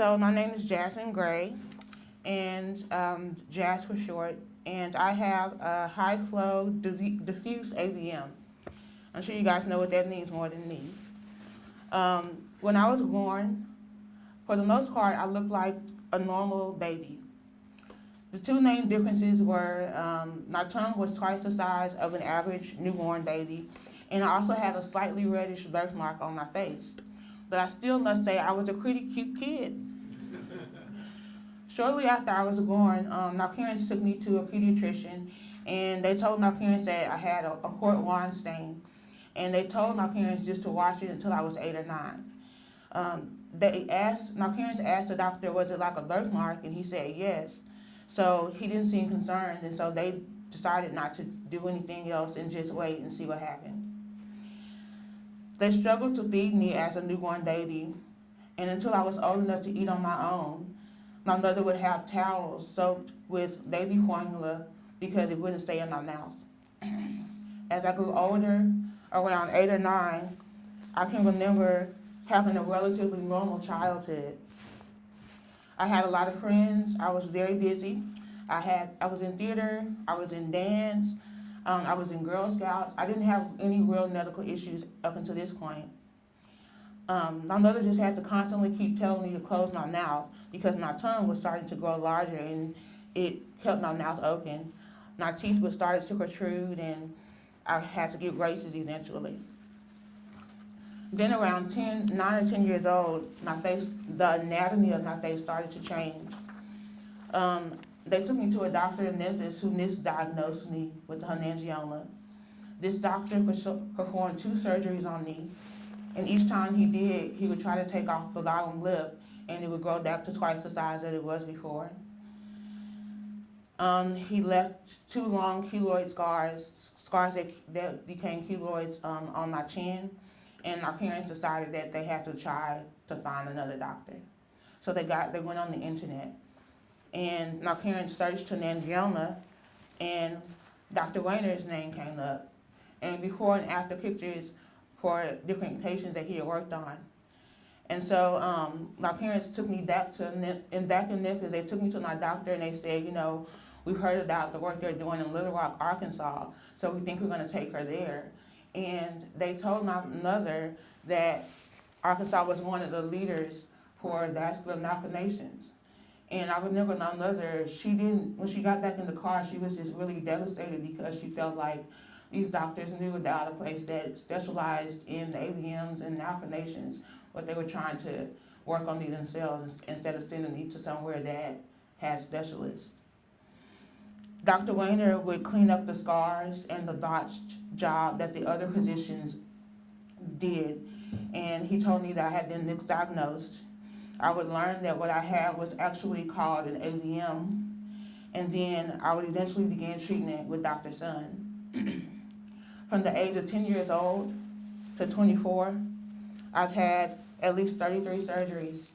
So my name is Jaz Gray, and Jaz for short, and I have a high flow diffuse AVM. I'm sure you guys know what that means more than me. When I was born, for the most part, I looked like a normal baby. The two main differences were my tongue was twice the size of an average newborn baby, and I also had a slightly reddish birthmark on my face. But I still must say I was a pretty cute kid. Shortly after I was born, my parents took me to a pediatrician, and they told my parents that I had a port wine stain, and they told my parents just to watch it until I was 8 or 9. My parents asked the doctor, was it like a birthmark, and he said yes. So he didn't seem concerned, and so they decided not to do anything else and just wait and see what happened. They struggled to feed me as a newborn baby, and until I was old enough to eat on my own, my mother would have towels soaked with baby formula because it wouldn't stay in my mouth. As I grew older, around 8 or 9, I can remember having a relatively normal childhood. I had a lot of friends. I was very busy. I was in theater. I was in dance. I was in Girl Scouts. I didn't have any real medical issues up until this point. My mother just had to constantly keep telling me to close my mouth because my tongue was starting to grow larger and it kept my mouth open. My teeth would start to protrude and I had to get braces eventually. Then around 9 or 10 years old, the anatomy of my face started to change. They took me to a doctor in Memphis who misdiagnosed me with hemangioma. This doctor performed 2 surgeries on me, and each time he did, he would try to take off the bottom lip, and it would grow back to twice the size that it was before. He left 2 long keloid scars that became keloids on my chin, and my parents decided that they had to try to find another doctor. So they went on the internet, and my parents searched hemangioma, and Dr. Rayner's name came up, and before and after pictures for different patients that he had worked on. And so my parents took me back in Memphis. They took me to my doctor, and they said, we've heard about the work they're doing in Little Rock, Arkansas, so we think we're going to take her there. And they told my mother that Arkansas was one of the leaders for vascular malformations. And I remember my mother, when she got back in the car, she was just really devastated because she felt like these doctors knew about a place that specialized in AVMs and malformations, but they were trying to work on me themselves instead of sending me to somewhere that had specialists. Dr. Weiner would clean up the scars and the botched job that the other physicians did, and he told me that I had been misdiagnosed. I would learn that what I had was actually called an AVM, and then I would eventually begin treatment with Dr. Sun. From the age of 10 years old to 24, I've had at least 33 surgeries.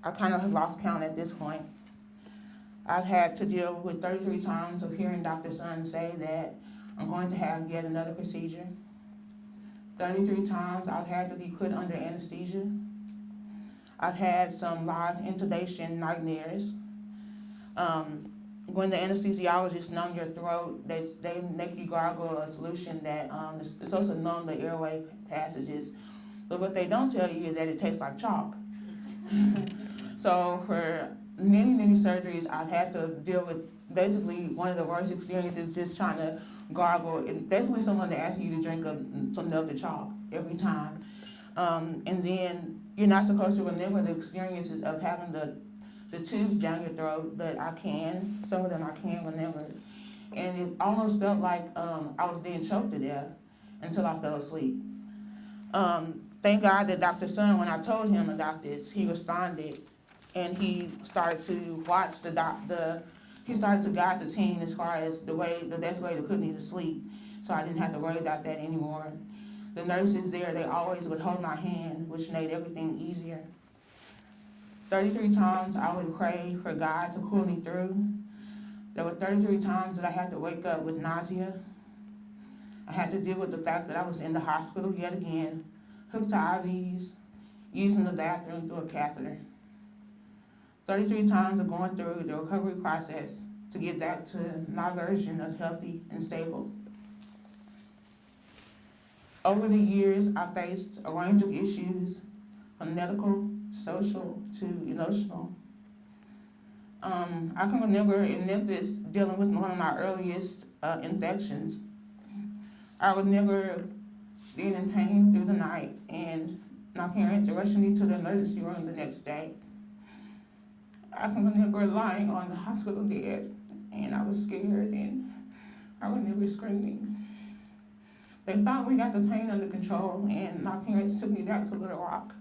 I kind of have lost count at this point. I've had to deal with 33 times of hearing Dr. Sun say that I'm going to have yet another procedure. 33 times I've had to be put under anesthesia. I've had some live intubation nightmares. When the anesthesiologist numb your throat, they make you gargle a solution that is supposed to numb the airway passages. But what they don't tell you is that it tastes like chalk. So for many, many surgeries, I've had to deal with basically one of the worst experiences, just trying to gargle. And basically someone to ask you to drink some melted chalk every time. And then you're not supposed to remember the experiences of having the tubes down your throat, but some of them I can remember. And it almost felt like I was being choked to death until I fell asleep. Thank God that Dr. Sun, when I told him about this, he responded, and he started to watch he started to guide the team as far as the best way to put me to sleep, so I didn't have to worry about that anymore. The nurses there, they always would hold my hand, which made everything easier. 33 times I would pray for God to pull me through. There were 33 times that I had to wake up with nausea. I had to deal with the fact that I was in the hospital yet again, hooked to IVs, using the bathroom through a catheter. 33 times of going through the recovery process to get back to my version of healthy and stable. Over the years, I faced a range of issues, from medical, social, to emotional. I can remember in Memphis dealing with one of my earliest infections. I remember being in pain through the night and my parents rushing me to the emergency room the next day. I can remember lying on the hospital bed and I was scared and I remember screaming. They finally got the pain under control and my parents took me back to Little Rock.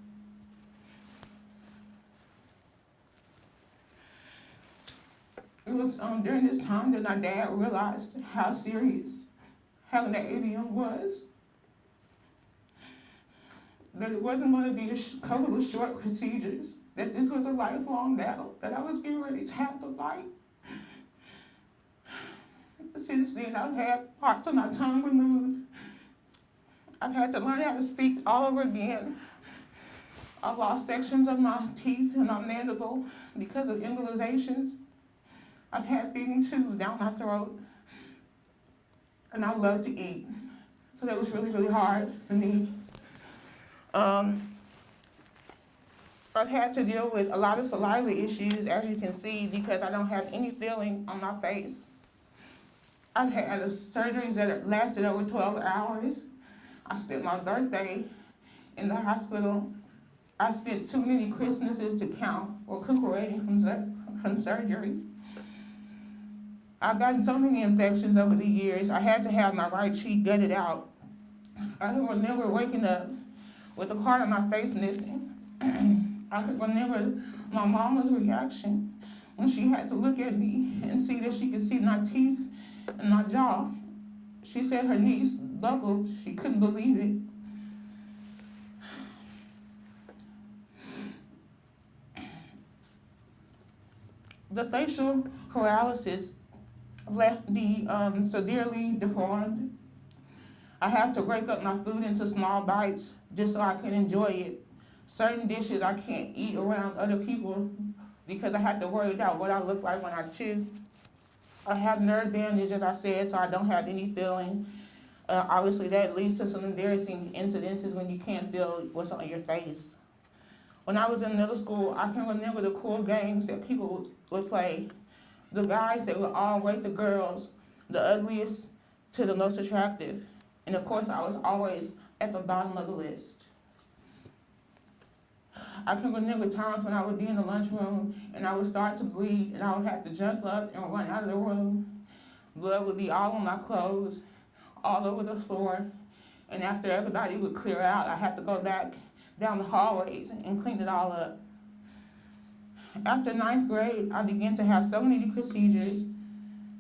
It was during this time that my dad realized how serious having an AVM was. That it wasn't going to be a couple of short procedures, that this was a lifelong battle, that I was getting ready to have to fight. Since then, I've had parts of my tongue removed. I've had to learn how to speak all over again. I've lost sections of my teeth and my mandible because of embolizations. I've had feeding tubes down my throat. And I love to eat. So that was really, really hard for me. I've had to deal with a lot of saliva issues, as you can see, because I don't have any feeling on my face. I've had surgeries that lasted over 12 hours. I spent my birthday in the hospital. I spent too many Christmases to count recuperating from surgery. I've gotten so many infections over the years. I had to have my right cheek gutted out. I can remember waking up with a part of my face missing. I can remember my mama's reaction when she had to look at me and see that she could see my teeth and my jaw. She said her knees buckled. She couldn't believe it. The facial paralysis left me severely deformed. I have to break up my food into small bites just so I can enjoy it. Certain dishes I can't eat around other people because I have to worry about what I look like when I chew. I have nerve damage, as I said, so I don't have any feeling. Obviously, that leads to some embarrassing incidences when you can't feel what's on your face. When I was in middle school, I can remember the cool games that people would play. The guys that would all rate the girls, the ugliest to the most attractive. And of course, I was always at the bottom of the list. I can remember times when I would be in the lunchroom and I would start to bleed and I would have to jump up and run out of the room. Blood would be all on my clothes, all over the floor. And after everybody would clear out, I had to go back down the hallways and clean it all up. After 9th grade, I began to have so many procedures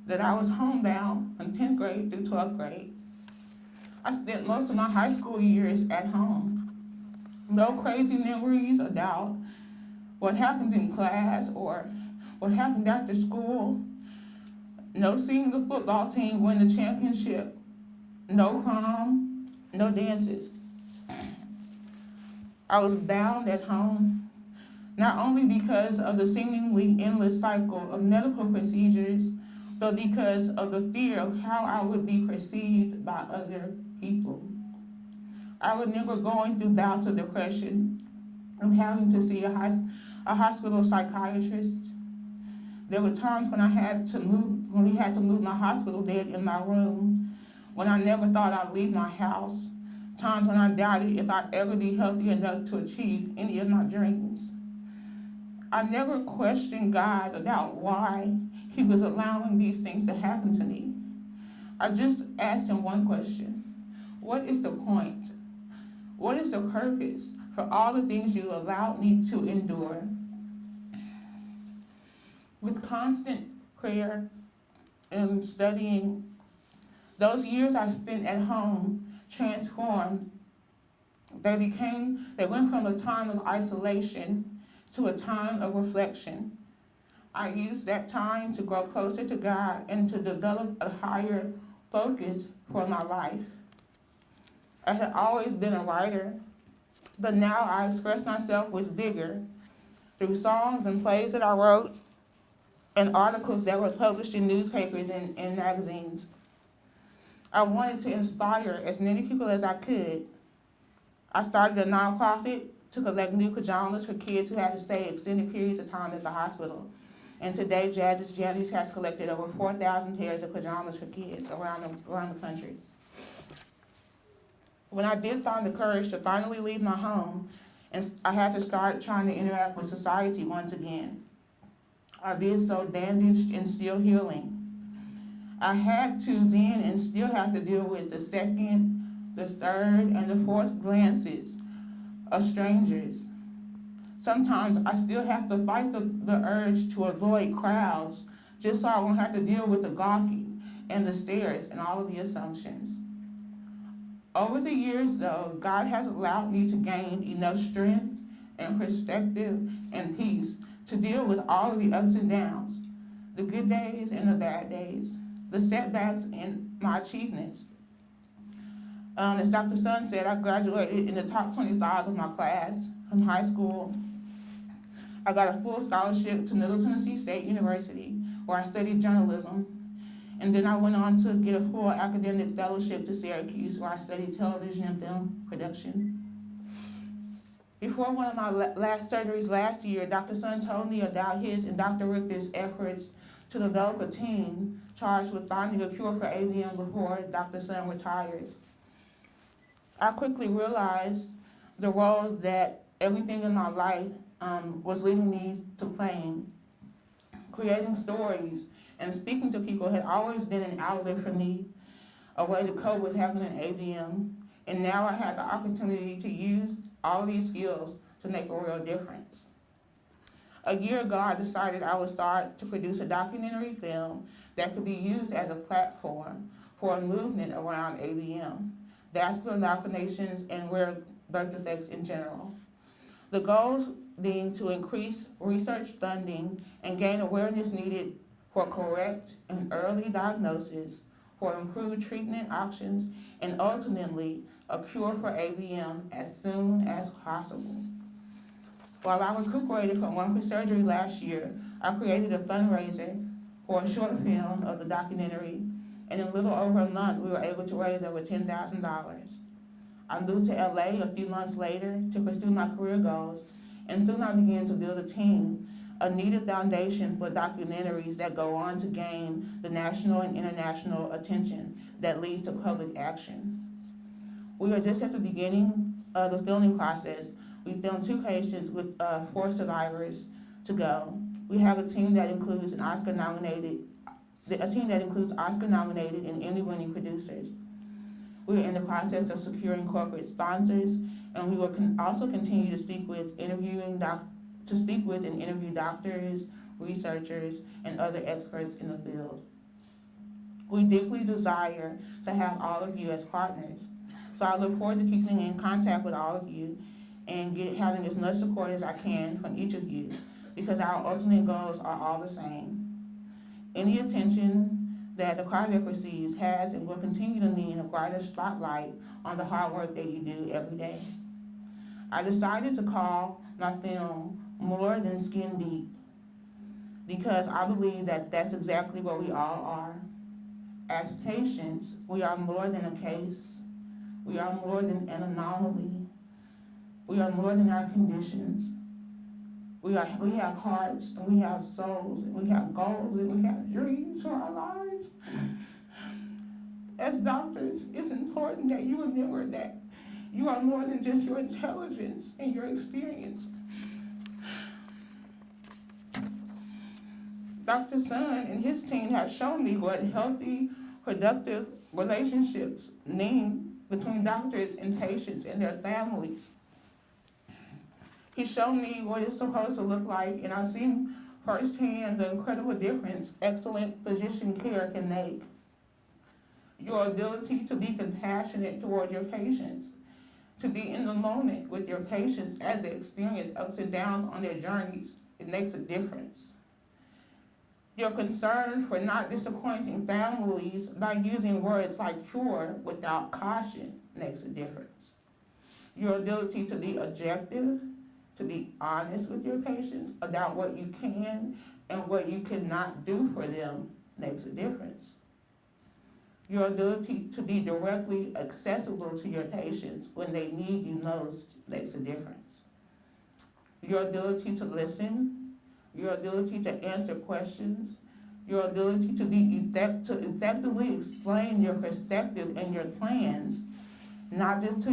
that I was homebound from 10th grade through 12th grade. I spent most of my high school years at home. No crazy memories about what happened in class or what happened after school. No seeing the football team win the championship. No prom, no dances. I was bound at home, not only because of the seemingly endless cycle of medical procedures, but because of the fear of how I would be perceived by other people. I remember going through bouts of depression and having to see a hospital psychiatrist. There were times when we had to move my hospital bed in my room, when I never thought I'd leave my house, times when I doubted if I'd ever be healthy enough to achieve any of my dreams. I never questioned God about why He was allowing these things to happen to me. I just asked Him one question: what is the point? What is the purpose for all the things you allowed me to endure? With constant prayer and studying, those years I spent at home transformed. They went from a time of isolation to a time of reflection. I used that time to grow closer to God and to develop a higher focus for my life. I had always been a writer, but now I express myself with vigor through songs and plays that I wrote, and articles that were published in newspapers and magazines. I wanted to inspire as many people as I could. I started a nonprofit to collect new pajamas for kids who had to stay extended periods of time at the hospital. And today, Jazz's Jannies has collected over 4,000 pairs of pajamas for kids around the country. When I did find the courage to finally leave my home, and I had to start trying to interact with society once again, I did so bandaged and still healing. I had to then and still have to deal with the second, the third, and the fourth glances of strangers. Sometimes I still have to fight the urge to avoid crowds just so I won't have to deal with the gawking and the stares and all of the assumptions. Over the years, though, God has allowed me to gain enough strength and perspective and peace to deal with all of the ups and downs, the good days and the bad days, the setbacks and my achievements. As Dr. Sun said, I graduated in the top 25 of my class from high school. I got a full scholarship to Middle Tennessee State University, where I studied journalism. And then I went on to get a full academic fellowship to Syracuse, where I studied television and film production. Before one of my last surgeries last year, Dr. Sun told me about his and Dr. Richter's efforts to develop a team charged with finding a cure for AVM before Dr. Sun retires. I quickly realized the role that everything in my life was leading me to playing. Creating stories and speaking to people had always been an outlet for me, a way to cope with having an AVM, and now I had the opportunity to use all these skills to make a real difference. A year ago, I decided I would start to produce a documentary film that could be used as a platform for a movement around AVM, vascular malformations, and rare birth defects in general. The goals being to increase research funding and gain awareness needed for correct and early diagnosis, for improved treatment options, and ultimately a cure for AVM as soon as possible. While I recuperated from one surgery last year, I created a fundraiser for a short film of the documentary, and in a little over a month, we were able to raise over $10,000. I moved to LA a few months later to pursue my career goals, and soon I began to build a team, a needed foundation for documentaries that go on to gain the national and international attention that leads to public action. We are just at the beginning of the filming process. We filmed 2 patients with 4 survivors to go. We have a team that includes Oscar-nominated and Emmy-winning producers. We are in the process of securing corporate sponsors, and we will also continue to speak with and interview doctors, researchers, and other experts in the field. We deeply desire to have all of you as partners, so I look forward to keeping in contact with all of you and having as much support as I can from each of you, because our ultimate goals are all the same. Any attention that the project receives has and will continue to mean a brighter spotlight on the hard work that you do every day. I decided to call my film More Than Skin Deep, because I believe that that's exactly what we all are. As patients, we are more than a case. We are more than an anomaly. We are more than our conditions. We have hearts, and we have souls, and we have goals, and we have dreams for our lives. As doctors, it's important that you remember that you are more than just your intelligence and your experience. Dr. Sun and his team have shown me what healthy, productive relationships mean between doctors and patients and their families. He showed me what it's supposed to look like, and I've seen firsthand the incredible difference excellent physician care can make. Your ability to be compassionate toward your patients, to be in the moment with your patients as they experience ups and downs on their journeys, it makes a difference. Your concern for not disappointing families by using words like cure without caution makes a difference. Your ability to be objective to be honest with your patients about what you can and what you cannot do for them makes a difference. Your ability to be directly accessible to your patients when they need you most makes a difference. Your ability to listen, your ability to answer questions, your ability to effectively explain your perspective and your plans, not just to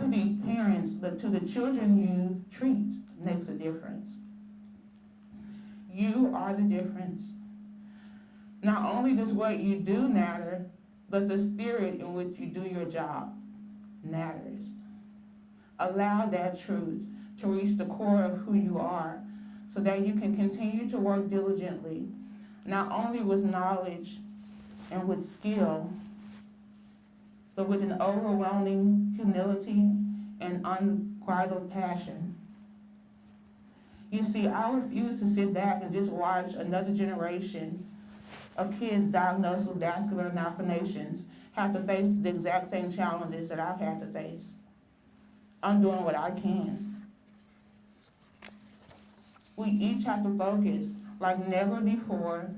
these parents, but to the children you treat, makes a difference. You are the difference. Not only does what you do matter, but the spirit in which you do your job matters. Allow that truth to reach the core of who you are so that you can continue to work diligently, not only with knowledge and with skill, but with an overwhelming humility and unbridled passion. You see, I refuse to sit back and just watch another generation of kids diagnosed with vascular malformations have to face the exact same challenges that I've had to face. I'm doing what I can. We each have to focus like never before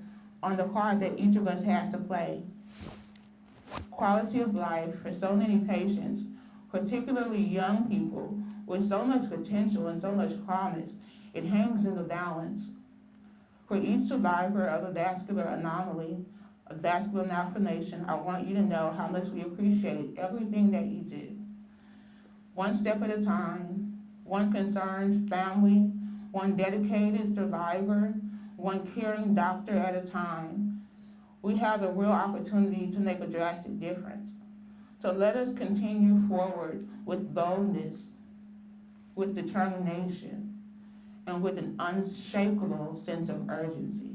on the part that each of us has to play. Quality of life for so many patients, particularly young people with so much potential and so much promise, it hangs in the balance. For each survivor of a vascular anomaly, a vascular malformation, I want you to know how much we appreciate everything that you do. One step at a time, one concerned family, one dedicated survivor, one caring doctor at a time, we have a real opportunity to make a drastic difference. So let us continue forward with boldness, with determination, and with an unshakable sense of urgency.